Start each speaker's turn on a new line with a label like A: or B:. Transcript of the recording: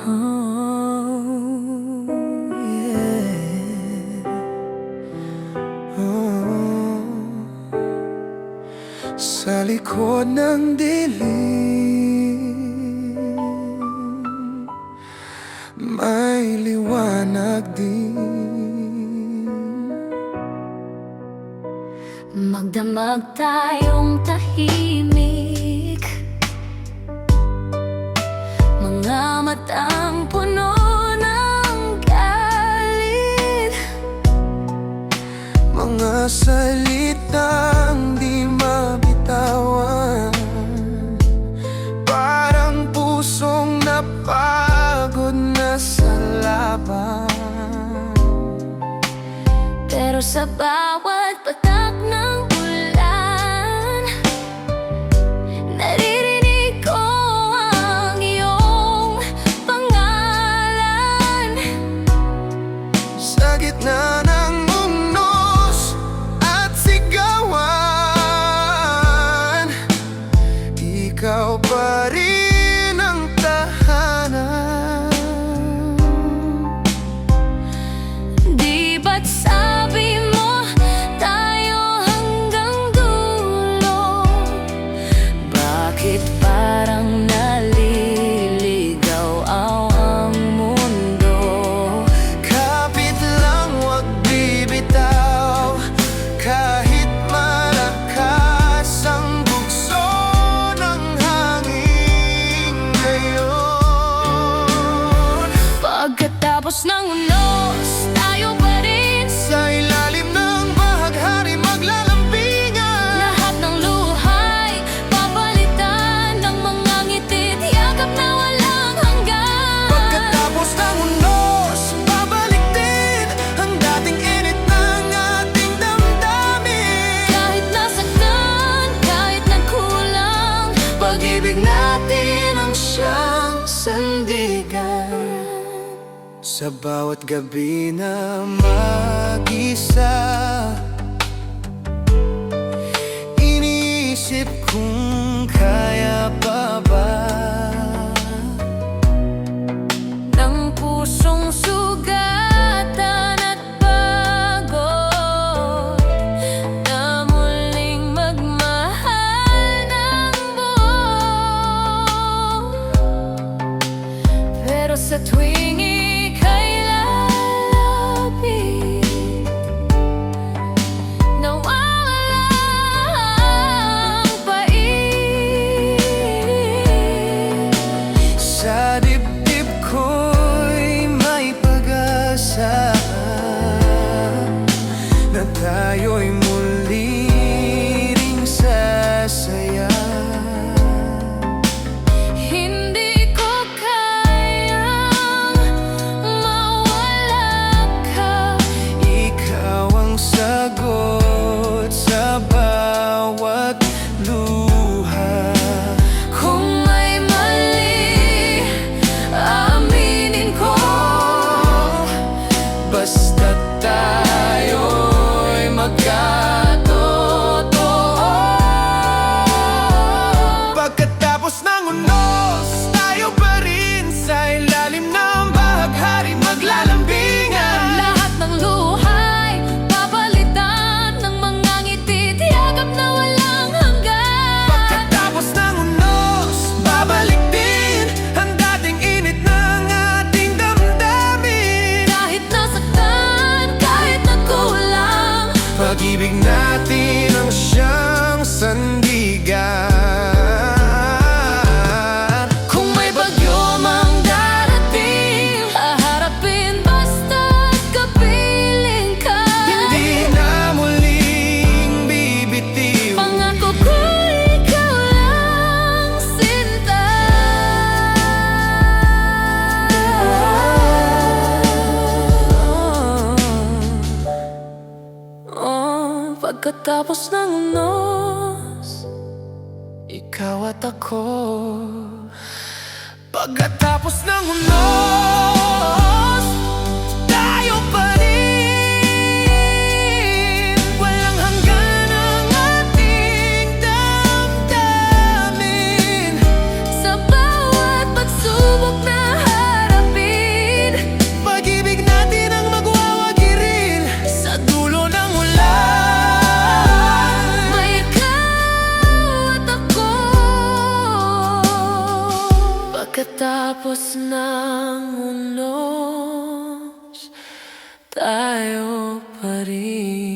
A: Oh, yeah. Oh. Sa likod ng dilim may liwanag din.
B: Magdamag tayong tahimik, mga matang puno ng galit,
A: mga salitang di mabitawan, parang pusong napagod na sa laban.
B: pero sa bawat patak ng ulan, naririnig ko ang iyong pangalan.
A: Sa gitna ng unos at sigawan, ikaw pa rin ang tahanan.
B: Di ba't sabi mo tayo hanggang dulo? Bakit parang naliligaw ang mundo?
A: Kapit lang, wag bibitaw, kahit malakas ang bugso ng hangin ngayon.
B: Pagkatapos ng unos, tayo pa rin
A: Sa ilalim ng bahaghari maglalambingan.
B: lahat ng luhay, papalitan ng mga ngiti't yakap na walang hanggan.
A: Pagkatapos ng unos, babalik din ang dating init ng ating damdamin.
B: Kahit nasaktan, kahit nagkulang,
A: Pag-ibig natin ang siyang sandigan. Sa bawat gabi na mag-isa, iniisip kung kaya pa ba
B: ng pusong sugatan at pagod, na muling magmahal ng buo. Pero sa tuwing ika'y lalapit, nawawala ang pait.
A: sa dibdib ko'y may pag-asa na tayo'y muli ring sasaya.
B: Hindi ko kayang mawala ka.
A: Ikaw ang sagot sa bawat luha.
B: Kung may mali, aminin ko.
A: Basta tayo'y magkatotoo. Pagkatapos ng unos, tayo pa rin sa ilalim ng bahaghari maglalambingan.
B: Lahat ng luhay, papalitan ng mga ngiti't yakap na walang hanggan.
A: Pagkatapos ng unos, babalik din ang dating init ng ating damdamin.
B: Kahit nasaktan, kahit nagkulang,
A: Pag-ibig natin ang siyang sandigan.
B: kung may bagyo mang darating, haharapin basta't kapiling ka.
A: Hindi na muling bibitiw.
B: Pangako ko ikaw lang sinta. Pagkatapos ng unos,
A: Ikaw at ako. Pagkatapos ng unos, tayo pa rin. Walang hanggan ang ating damdamin.
B: sa bawat pagsubok na harap Pagkatapos ng unos, tayo pa rin.